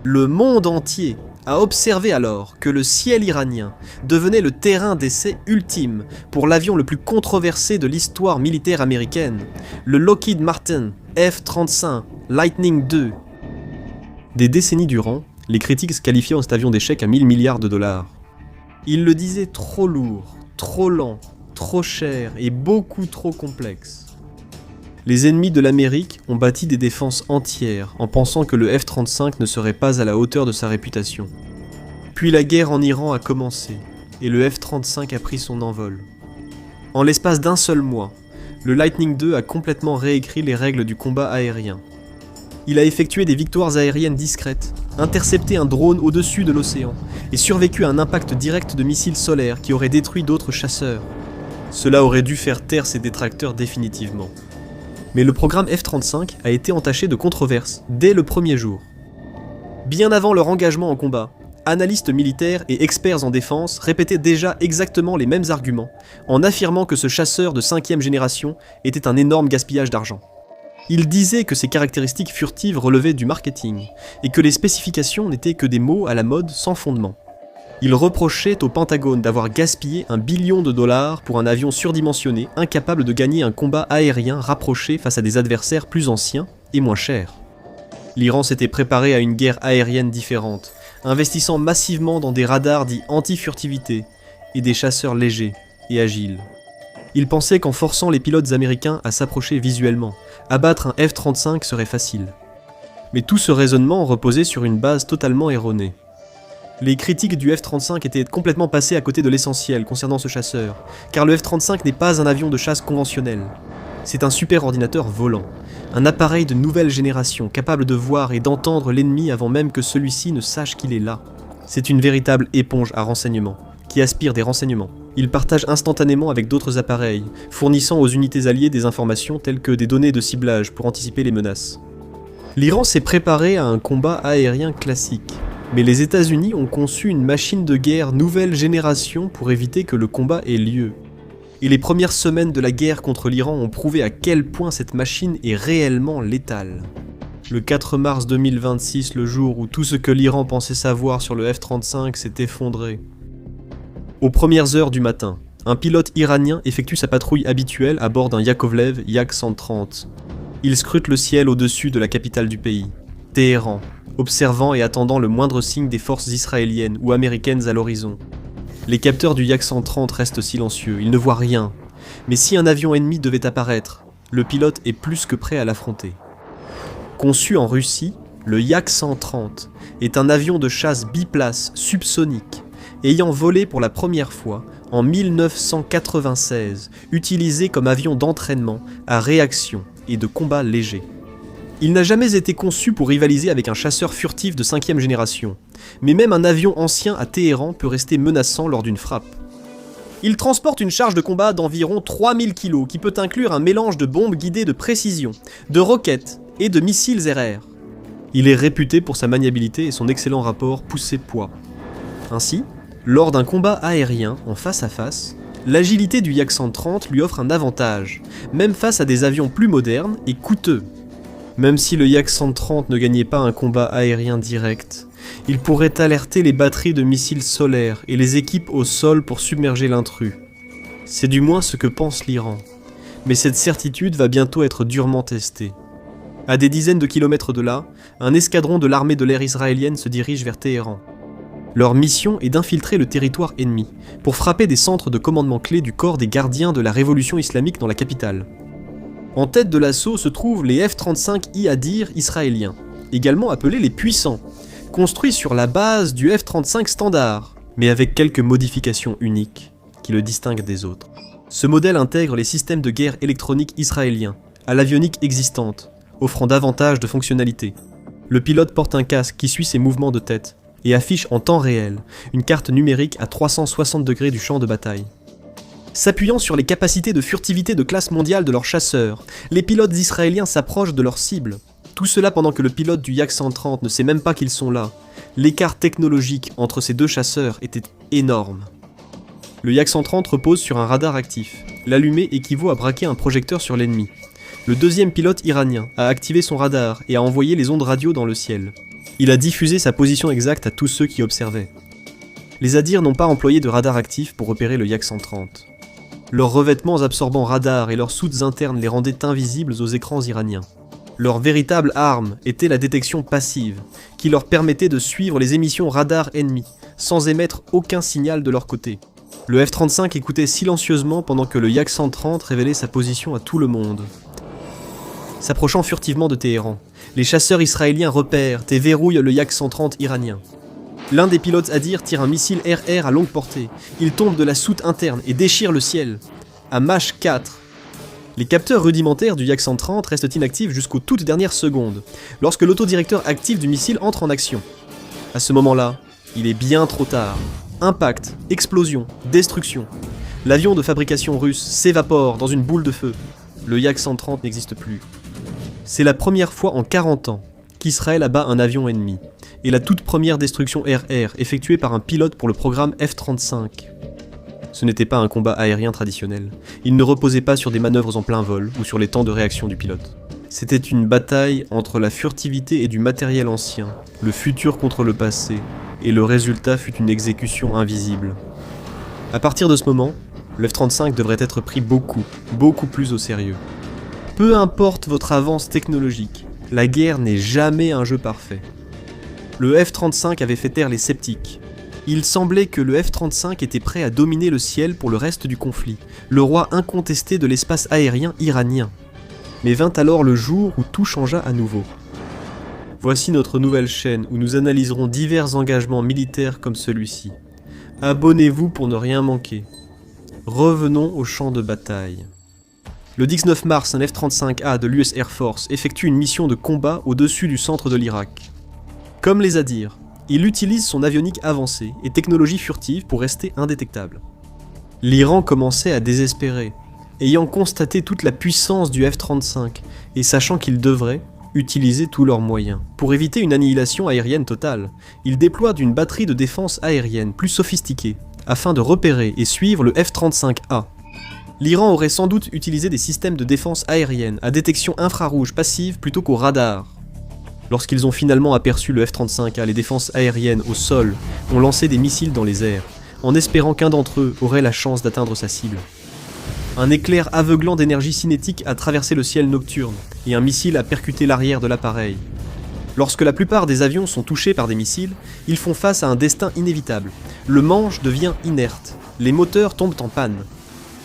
Le monde entier a observé alors que le ciel iranien devenait le terrain d'essai ultime pour l'avion le plus controversé de l'histoire militaire américaine, le Lockheed Martin F-35 Lightning II. Des décennies durant, les critiques qualifiaient cet avion d'échec à 1000 milliards de dollars. Ils le disaient trop lourd, trop lent, trop cher et beaucoup trop complexe. Les ennemis de l'Amérique ont bâti des défenses entières en pensant que le F-35 ne serait pas à la hauteur de sa réputation. Puis la guerre en Iran a commencé et le F-35 a pris son envol. En l'espace d'un seul mois, le Lightning II a complètement réécrit les règles du combat aérien. Il a effectué des victoires aériennes discrètes, intercepté un drone au-dessus de l'océan et survécu à un impact direct de missiles solaires qui auraient détruit d'autres chasseurs. Cela aurait dû faire taire ses détracteurs définitivement. Mais le programme F-35 a été entaché de controverses dès le premier jour. Bien avant leur engagement en combat, analystes militaires et experts en défense répétaient déjà exactement les mêmes arguments, en affirmant que ce chasseur de 5e génération était un énorme gaspillage d'argent. Ils disaient que ses caractéristiques furtives relevaient du marketing, et que les spécifications n'étaient que des mots à la mode sans fondement. Ils reprochaient au Pentagone d'avoir gaspillé $1 billion pour un avion surdimensionné, incapable de gagner un combat aérien rapproché face à des adversaires plus anciens et moins chers. L'Iran s'était préparé à une guerre aérienne différente, investissant massivement dans des radars dits anti-furtivité et des chasseurs légers et agiles. Ils pensaient qu'en forçant les pilotes américains à s'approcher visuellement, abattre un F-35 serait facile. Mais tout ce raisonnement reposait sur une base totalement erronée. Les critiques du F-35 étaient complètement passées à côté de l'essentiel concernant ce chasseur, car le F-35 n'est pas un avion de chasse conventionnel. C'est un super ordinateur volant, un appareil de nouvelle génération capable de voir et d'entendre l'ennemi avant même que celui-ci ne sache qu'il est là. C'est une véritable éponge à renseignements, qui aspire des renseignements. Il partage instantanément avec d'autres appareils, fournissant aux unités alliées des informations telles que des données de ciblage pour anticiper les menaces. L'Iran s'est préparé à un combat aérien classique, mais les États-Unis ont conçu une machine de guerre nouvelle génération pour éviter que le combat ait lieu. Et les premières semaines de la guerre contre l'Iran ont prouvé à quel point cette machine est réellement létale. Le 4 mars 2026, le jour où tout ce que l'Iran pensait savoir sur le F-35 s'est effondré. Aux premières heures du matin, un pilote iranien effectue sa patrouille habituelle à bord d'un Yakovlev Yak-130. Il scrute le ciel au-dessus de la capitale du pays, Téhéran, observant et attendant le moindre signe des forces israéliennes ou américaines à l'horizon. Les capteurs du Yak-130 restent silencieux, ils ne voient rien. Mais si un avion ennemi devait apparaître, le pilote est plus que prêt à l'affronter. Conçu en Russie, le Yak-130 est un avion de chasse biplace subsonique, ayant volé pour la première fois en 1996, utilisé comme avion d'entraînement, à réaction et de combat léger. Il n'a jamais été conçu pour rivaliser avec un chasseur furtif de 5e génération, mais même un avion ancien à Téhéran peut rester menaçant lors d'une frappe. Il transporte une charge de combat d'environ 3000 kg qui peut inclure un mélange de bombes guidées de précision, de roquettes et de missiles RR. Il est réputé pour sa maniabilité et son excellent rapport poussée-poids. Ainsi, lors d'un combat aérien en face à face, l'agilité du Yak-130 lui offre un avantage, même face à des avions plus modernes et coûteux. Même si le Yak-130 ne gagnait pas un combat aérien direct, il pourrait alerter les batteries de missiles solaires et les équipes au sol pour submerger l'intrus. C'est du moins ce que pense l'Iran. Mais cette certitude va bientôt être durement testée. À des dizaines de kilomètres de là, un escadron de l'armée de l'air israélienne se dirige vers Téhéran. Leur mission est d'infiltrer le territoire ennemi, pour frapper des centres de commandement clés du corps des gardiens de la révolution islamique dans la capitale. En tête de l'assaut se trouvent les F-35 Ihadir israéliens, également appelés les puissants, construits sur la base du F-35 standard, mais avec quelques modifications uniques qui le distinguent des autres. Ce modèle intègre les systèmes de guerre électroniques israéliens, à l'avionique existante, offrant davantage de fonctionnalités. Le pilote porte un casque qui suit ses mouvements de tête, et affiche en temps réel une carte numérique à 360 degrés du champ de bataille. S'appuyant sur les capacités de furtivité de classe mondiale de leurs chasseurs, les pilotes israéliens s'approchent de leur cible. Tout cela pendant que le pilote du Yak-130 ne sait même pas qu'ils sont là. L'écart technologique entre ces deux chasseurs était énorme. Le Yak-130 repose sur un radar actif. L'allumer équivaut à braquer un projecteur sur l'ennemi. Le deuxième pilote iranien a activé son radar et a envoyé les ondes radio dans le ciel. Il a diffusé sa position exacte à tous ceux qui observaient. Les Adir n'ont pas employé de radar actif pour repérer le Yak 130. Leurs revêtements absorbant radar et leurs soutes internes les rendaient invisibles aux écrans iraniens. Leur véritable arme était la détection passive, qui leur permettait de suivre les émissions radar ennemies, sans émettre aucun signal de leur côté. Le F-35 écoutait silencieusement pendant que le Yak 130 révélait sa position à tout le monde. S'approchant furtivement de Téhéran, les chasseurs israéliens repèrent et verrouillent le Yak 130 iranien. L'un des pilotes Adir tire un missile RR à longue portée. Il tombe de la soute interne et déchire le ciel. À Mach 4. Les capteurs rudimentaires du Yak 130 restent inactifs jusqu'aux toutes dernières secondes, lorsque l'autodirecteur actif du missile entre en action. À ce moment-là, il est bien trop tard. Impact, explosion, destruction. L'avion de fabrication russe s'évapore dans une boule de feu. Le Yak 130 n'existe plus. C'est la première fois en 40 ans qu'Israël abat un avion ennemi, et la toute première destruction RR effectuée par un pilote pour le programme F-35. Ce n'était pas un combat aérien traditionnel. Il ne reposait pas sur des manœuvres en plein vol ou sur les temps de réaction du pilote. C'était une bataille entre la furtivité et du matériel ancien, le futur contre le passé, et le résultat fut une exécution invisible. À partir de ce moment, le F-35 devrait être pris beaucoup plus au sérieux. Peu importe votre avance technologique, la guerre n'est jamais un jeu parfait. Le F-35 avait fait taire les sceptiques. Il semblait que le F-35 était prêt à dominer le ciel pour le reste du conflit, le roi incontesté de l'espace aérien iranien. Mais vint alors le jour où tout changea à nouveau. Voici notre nouvelle chaîne où nous analyserons divers engagements militaires comme celui-ci. Abonnez-vous pour ne rien manquer. Revenons au champ de bataille. Le 19 mars, un F-35A de l'US Air Force effectue une mission de combat au-dessus du centre de l'Irak. Comme les Adir, il utilise son avionique avancée et technologie furtive pour rester indétectable. L'Iran commençait à désespérer, ayant constaté toute la puissance du F-35 et sachant qu'ils devraient utiliser tous leurs moyens. Pour éviter une annihilation aérienne totale, ils déploient une batterie de défense aérienne plus sophistiquée afin de repérer et suivre le F-35A. L'Iran aurait sans doute utilisé des systèmes de défense aérienne à détection infrarouge passive plutôt qu'au radar. Lorsqu'ils ont finalement aperçu le F-35A, les défenses aériennes au sol ont lancé des missiles dans les airs, en espérant qu'un d'entre eux aurait la chance d'atteindre sa cible. Un éclair aveuglant d'énergie cinétique a traversé le ciel nocturne, et un missile a percuté l'arrière de l'appareil. Lorsque la plupart des avions sont touchés par des missiles, ils font face à un destin inévitable. Le manche devient inerte, les moteurs tombent en panne.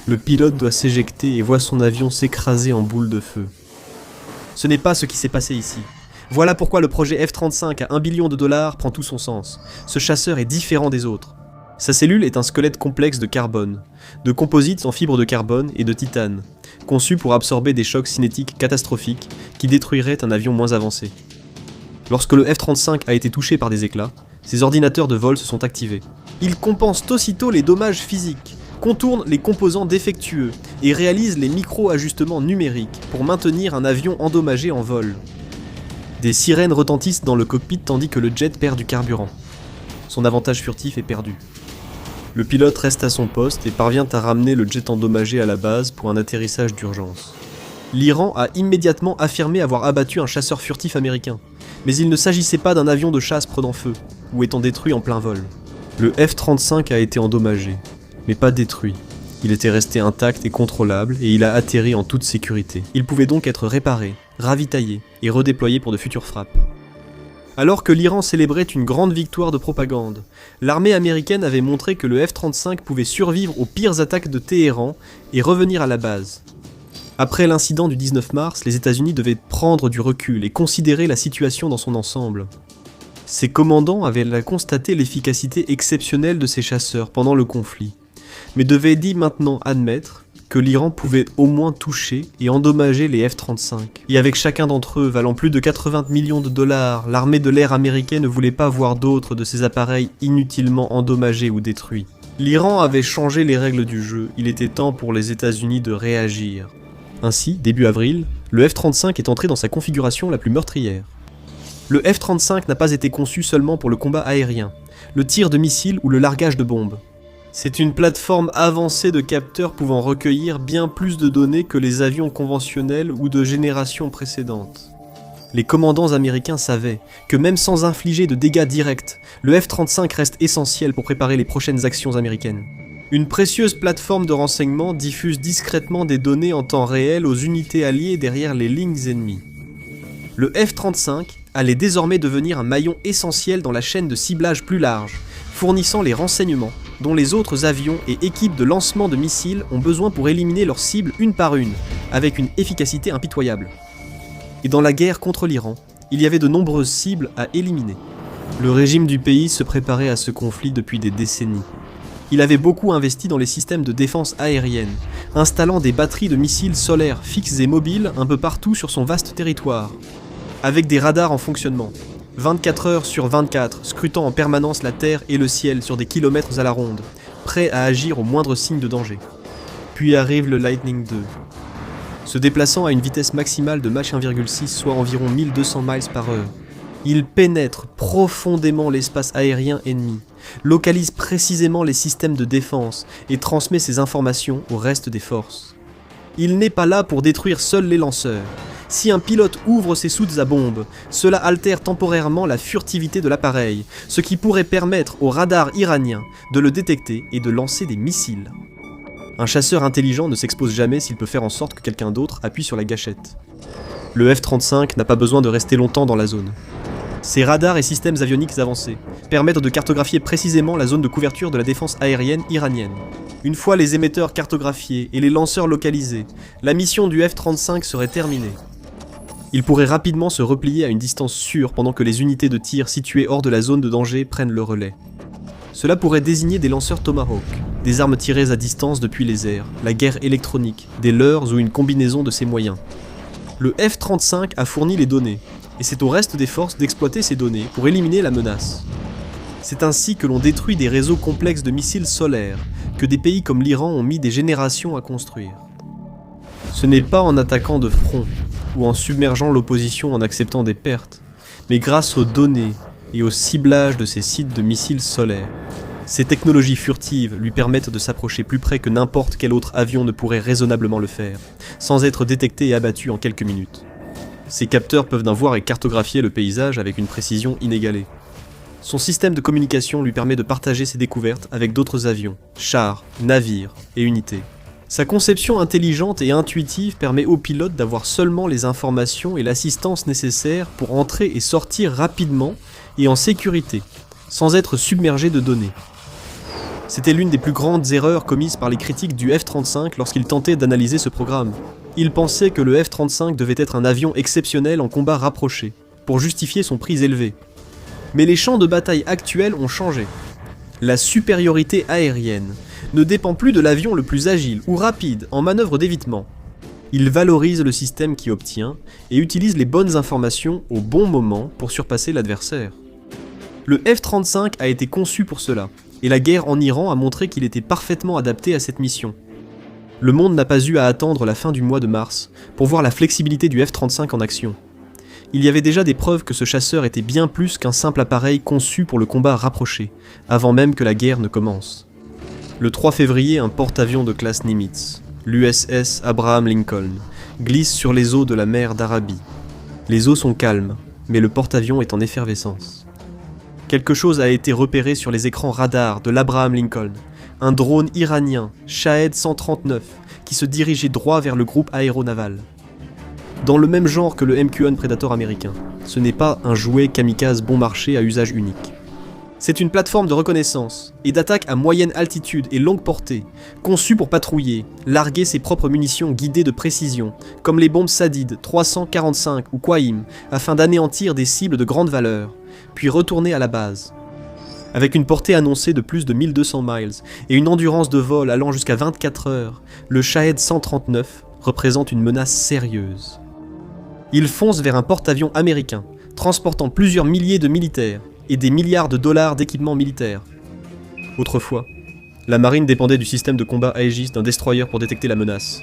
Le pilote doit s'éjecter et voit son avion s'écraser en boule de feu. Ce n'est pas ce qui s'est passé ici. Voilà pourquoi le projet F-35 à $1 billion prend tout son sens. Ce chasseur est différent des autres. Sa cellule est un squelette complexe de carbone, de composites en fibres de carbone et de titane, conçu pour absorber des chocs cinétiques catastrophiques qui détruiraient un avion moins avancé. Lorsque le F-35 a été touché par des éclats, ses ordinateurs de vol se sont activés. Ils compensent aussitôt les dommages physiques, contournent les composants défectueux et réalisent les micro-ajustements numériques pour maintenir un avion endommagé en vol. Des sirènes retentissent dans le cockpit tandis que le jet perd du carburant. Son avantage furtif est perdu. Le pilote reste à son poste et parvient à ramener le jet endommagé à la base pour un atterrissage d'urgence. L'Iran a immédiatement affirmé avoir abattu un chasseur furtif américain, mais il ne s'agissait pas d'un avion de chasse prenant feu, ou étant détruit en plein vol. Le F-35 a été endommagé, mais pas détruit. Il était resté intact et contrôlable et il a atterri en toute sécurité. Il pouvait donc être réparé, ravitaillé et redéployé pour de futures frappes. Alors que l'Iran célébrait une grande victoire de propagande, l'armée américaine avait montré que le F-35 pouvait survivre aux pires attaques de Téhéran et revenir à la base. Après l'incident du 19 mars, les États-Unis devaient prendre du recul et considérer la situation dans son ensemble. Ses commandants avaient constaté l'efficacité exceptionnelle de ces chasseurs pendant le conflit, mais devaient maintenant admettre que l'Iran pouvait au moins toucher et endommager les F-35. Et avec chacun d'entre eux valant plus de $80 millions, l'armée de l'air américaine ne voulait pas voir d'autres de ces appareils inutilement endommagés ou détruits. L'Iran avait changé les règles du jeu, il était temps pour les États-Unis de réagir. Ainsi, début avril, le F-35 est entré dans sa configuration la plus meurtrière. Le F-35 n'a pas été conçu seulement pour le combat aérien, le tir de missiles ou le largage de bombes. C'est une plateforme avancée de capteurs pouvant recueillir bien plus de données que les avions conventionnels ou de générations précédentes. Les commandants américains savaient que même sans infliger de dégâts directs, le F-35 reste essentiel pour préparer les prochaines actions américaines. Une précieuse plateforme de renseignement diffuse discrètement des données en temps réel aux unités alliées derrière les lignes ennemies. Le F-35 allait désormais devenir un maillon essentiel dans la chaîne de ciblage plus large, fournissant les renseignements dont les autres avions et équipes de lancement de missiles ont besoin pour éliminer leurs cibles une par une, avec une efficacité impitoyable. Et dans la guerre contre l'Iran, il y avait de nombreuses cibles à éliminer. Le régime du pays se préparait à ce conflit depuis des décennies. Il avait beaucoup investi dans les systèmes de défense aérienne, installant des batteries de missiles solaires fixes et mobiles un peu partout sur son vaste territoire, avec des radars en fonctionnement, 24 heures sur 24, scrutant en permanence la terre et le ciel sur des kilomètres à la ronde, prêts à agir au moindre signe de danger. Puis arrive le Lightning II. Se déplaçant à une vitesse maximale de Mach 1,6, soit environ 1200 miles par heure, il pénètre profondément l'espace aérien ennemi, localise précisément les systèmes de défense et transmet ses informations au reste des forces. Il n'est pas là pour détruire seuls les lanceurs. Si un pilote ouvre ses soutes à bombes, cela altère temporairement la furtivité de l'appareil, ce qui pourrait permettre au radar iranien de le détecter et de lancer des missiles. Un chasseur intelligent ne s'expose jamais s'il peut faire en sorte que quelqu'un d'autre appuie sur la gâchette. Le F-35 n'a pas besoin de rester longtemps dans la zone. Ses radars et systèmes avioniques avancés permettent de cartographier précisément la zone de couverture de la défense aérienne iranienne. Une fois les émetteurs cartographiés et les lanceurs localisés, la mission du F-35 serait terminée. Il pourrait rapidement se replier à une distance sûre pendant que les unités de tir situées hors de la zone de danger prennent le relais. Cela pourrait désigner des lanceurs Tomahawk, des armes tirées à distance depuis les airs, la guerre électronique, des leurres ou une combinaison de ces moyens. Le F-35 a fourni les données, et c'est au reste des forces d'exploiter ces données pour éliminer la menace. C'est ainsi que l'on détruit des réseaux complexes de missiles solaires que des pays comme l'Iran ont mis des générations à construire. Ce n'est pas en attaquant de front ou en submergeant l'opposition en acceptant des pertes, mais grâce aux données et au ciblage de ces sites de missiles solaires. Ces technologies furtives lui permettent de s'approcher plus près que n'importe quel autre avion ne pourrait raisonnablement le faire, sans être détecté et abattu en quelques minutes. Ces capteurs peuvent voir et cartographier le paysage avec une précision inégalée. Son système de communication lui permet de partager ses découvertes avec d'autres avions, chars, navires et unités. Sa conception intelligente et intuitive permet aux pilotes d'avoir seulement les informations et l'assistance nécessaires pour entrer et sortir rapidement et en sécurité, sans être submergés de données. C'était l'une des plus grandes erreurs commises par les critiques du F-35 lorsqu'ils tentaient d'analyser ce programme. Ils pensaient que le F-35 devait être un avion exceptionnel en combat rapproché, pour justifier son prix élevé. Mais les champs de bataille actuels ont changé. La supériorité aérienne ne dépend plus de l'avion le plus agile ou rapide en manœuvre d'évitement. Il valorise le système qui obtient et utilise les bonnes informations au bon moment pour surpasser l'adversaire. Le F-35 a été conçu pour cela, et la guerre en Iran a montré qu'il était parfaitement adapté à cette mission. Le monde n'a pas eu à attendre la fin du mois de mars pour voir la flexibilité du F-35 en action. Il y avait déjà des preuves que ce chasseur était bien plus qu'un simple appareil conçu pour le combat rapproché, avant même que la guerre ne commence. Le 3 février, un porte-avions de classe Nimitz, l'USS Abraham Lincoln, glisse sur les eaux de la mer d'Arabie. Les eaux sont calmes, mais le porte-avions est en effervescence. Quelque chose a été repéré sur les écrans radars de l'Abraham Lincoln, un drone iranien, Shahed 139, qui se dirigeait droit vers le groupe aéronaval. Dans le même genre que le MQ-1 Predator américain, ce n'est pas un jouet kamikaze bon marché à usage unique. C'est une plateforme de reconnaissance et d'attaque à moyenne altitude et longue portée, conçue pour patrouiller, larguer ses propres munitions guidées de précision, comme les bombes Sadid 345 ou Qaim, afin d'anéantir des cibles de grande valeur, puis retourner à la base. Avec une portée annoncée de plus de 1200 miles et une endurance de vol allant jusqu'à 24 heures, le Shahed 139 représente une menace sérieuse. Il fonce vers un porte-avions américain, transportant plusieurs milliers de militaires et des milliards de dollars d'équipements militaires. Autrefois, la marine dépendait du système de combat Aegis d'un destroyer pour détecter la menace,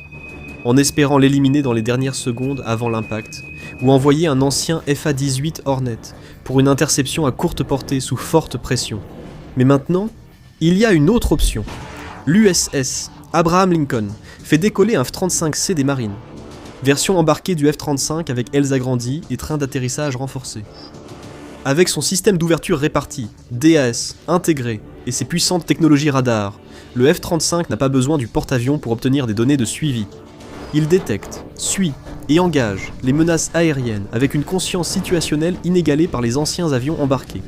en espérant l'éliminer dans les dernières secondes avant l'impact, ou envoyer un ancien FA-18 Hornet pour une interception à courte portée sous forte pression. Mais maintenant, il y a une autre option. L'USS Abraham Lincoln fait décoller un F-35C des marines. Version embarquée du F-35 avec ailes agrandies et train d'atterrissage renforcé. Avec son système d'ouverture réparti, DAS, intégré, et ses puissantes technologies radar, le F-35 n'a pas besoin du porte-avions pour obtenir des données de suivi. Il détecte, suit et engage les menaces aériennes avec une conscience situationnelle inégalée par les anciens avions embarqués.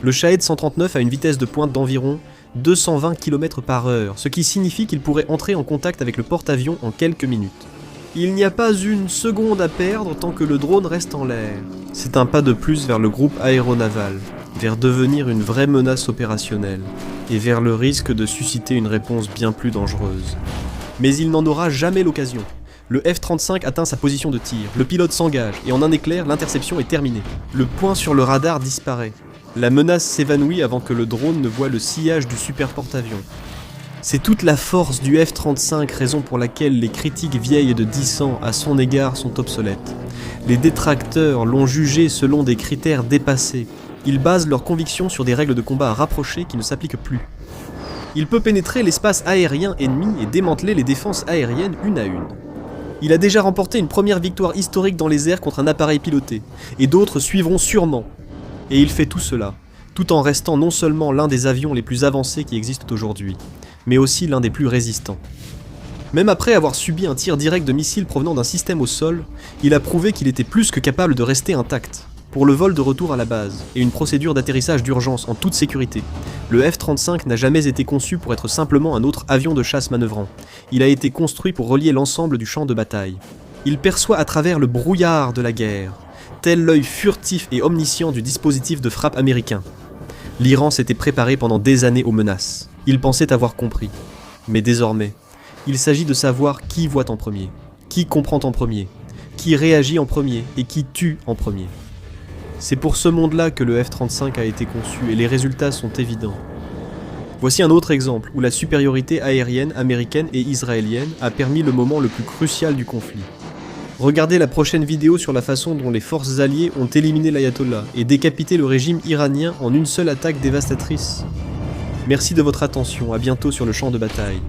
Le Shahed 139 a une vitesse de pointe d'environ 220 km/h, ce qui signifie qu'il pourrait entrer en contact avec le porte-avions en quelques minutes. Il n'y a pas une seconde à perdre tant que le drone reste en l'air. C'est un pas de plus vers le groupe aéronaval, vers devenir une vraie menace opérationnelle, et vers le risque de susciter une réponse bien plus dangereuse. Mais il n'en aura jamais l'occasion. Le F-35 atteint sa position de tir, le pilote s'engage, et en un éclair, l'interception est terminée. Le point sur le radar disparaît. La menace s'évanouit avant que le drone ne voie le sillage du super porte-avions. C'est toute la force du F-35, raison pour laquelle les critiques vieilles de 10 ans à son égard sont obsolètes. Les détracteurs l'ont jugé selon des critères dépassés. Ils basent leurs convictions sur des règles de combat rapprochées qui ne s'appliquent plus. Il peut pénétrer l'espace aérien ennemi et démanteler les défenses aériennes une à une. Il a déjà remporté une première victoire historique dans les airs contre un appareil piloté, et d'autres suivront sûrement. Et il fait tout cela, tout en restant non seulement l'un des avions les plus avancés qui existent aujourd'hui, mais aussi l'un des plus résistants. Même après avoir subi un tir direct de missiles provenant d'un système au sol, il a prouvé qu'il était plus que capable de rester intact. Pour le vol de retour à la base, et une procédure d'atterrissage d'urgence en toute sécurité, le F-35 n'a jamais été conçu pour être simplement un autre avion de chasse manœuvrant. Il a été construit pour relier l'ensemble du champ de bataille. Il perçoit à travers le brouillard de la guerre, tel l'œil furtif et omniscient du dispositif de frappe américain. L'Iran s'était préparé pendant des années aux menaces. Il pensait avoir compris. Mais désormais, il s'agit de savoir qui voit en premier, qui comprend en premier, qui réagit en premier et qui tue en premier. C'est pour ce monde-là que le F-35 a été conçu et les résultats sont évidents. Voici un autre exemple où la supériorité aérienne américaine et israélienne a permis le moment le plus crucial du conflit. Regardez la prochaine vidéo sur la façon dont les forces alliées ont éliminé l'ayatollah et décapité le régime iranien en une seule attaque dévastatrice. Merci de votre attention, à bientôt sur le champ de bataille.